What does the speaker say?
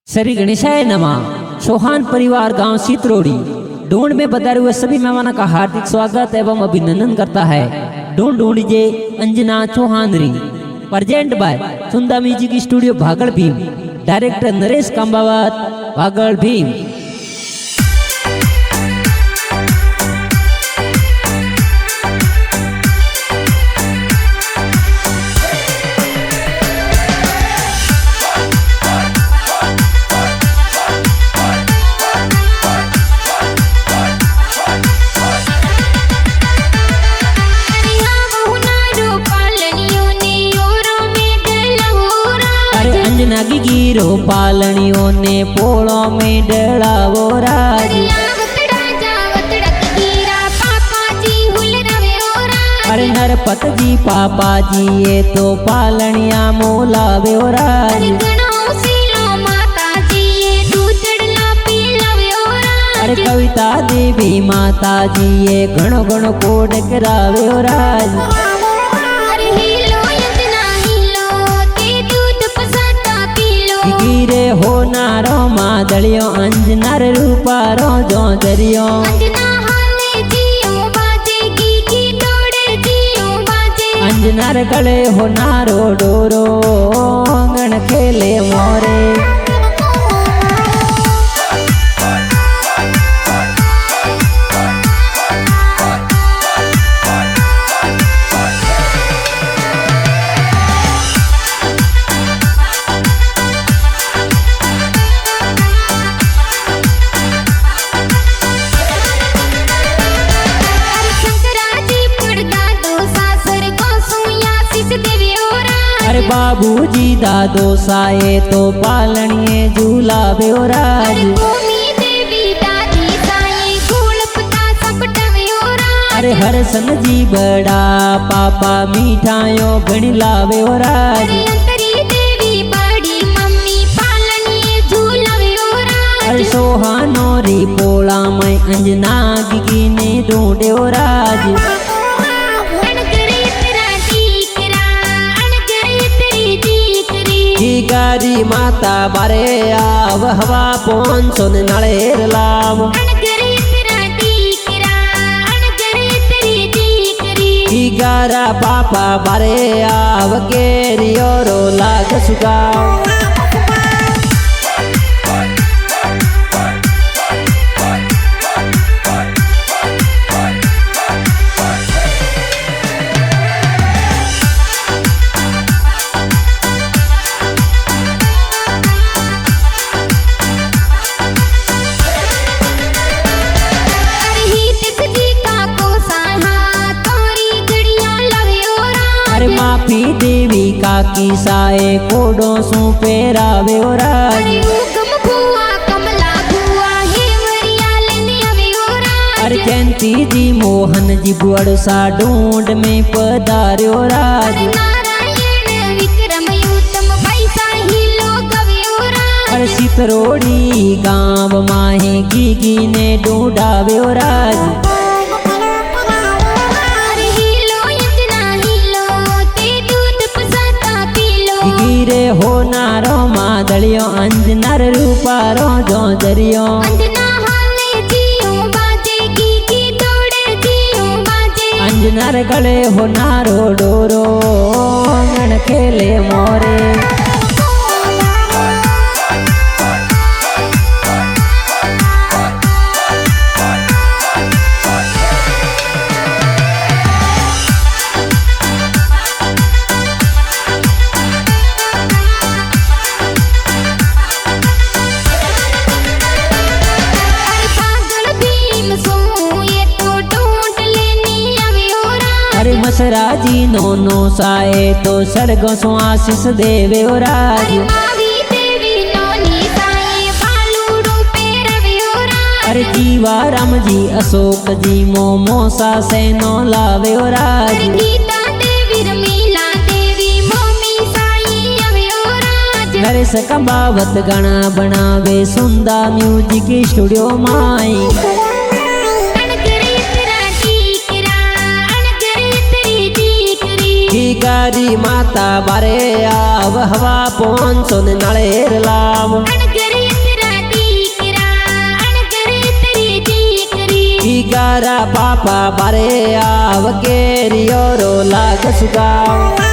श्री गणेशाय नमः। चौहान परिवार गांव सितरोड़ी ढूंढ में पधारे हुए सभी मेहमानों का हार्दिक स्वागत एवं अभिनंदन करता है। ढूंढ जे अंजना चौहानरी present by Sunda music studio Bhagad Bhim, director Naresh Kambawat Bhagad Bhim. Anjana की गिरो पालनियों ने पोड़ो में डलावो राज। अरे नरपत जी पापा जी ये तो पालनिया मोलावे राज। अरे कविता देवी माता जी ये घणो घणो कोड करावे राज। गिरे हो नारो मादलियो अंजनार रूपारो जो दरियो। अंजनार गले हो नारो डोरो गण खेले मोरे। अरे बाबूजी दादो साए तो पालनिए झूलावे राज। अरे हरसन जी बड़ा पापा मिठाइयों घणी लावे राज। अरे सोहानो री पोला में अंजना गिगी ने ढूंढे राज। गारी माता बारे आव हवा पोन सोन नळेर लाव। गारा पापा बारे आव केरियो रो लाग सुगाव। माफी देवी काकी साए कोडो सु पेरावे राज। अरे जयंती जी मोहन जी बुअड़ सा ढूंढ में पधार्यो राज। अरे सितरोड़ी गांव माहे गिगी ने ढूंढावे राज। गिरे हो नारो मादलियो अंजनार रूपारो जो दरियो। अंजनार गले हो नारो डोरो गण खेले मोरे। अरे मसरा जी नोनो साए तो सर्गो सो आशीष देवे राज। अरे जीवा राम जी अशोक जी मोमो सा से नो लावे राज। नरेश कांबावत गाना बनावे सुंदा म्यूजिक स्टूडियो माई। गारी माता बारे आव हवा पोन सोन नळेर लाव। गारा पापा बारे आव केरियो रो लाग सुगाव।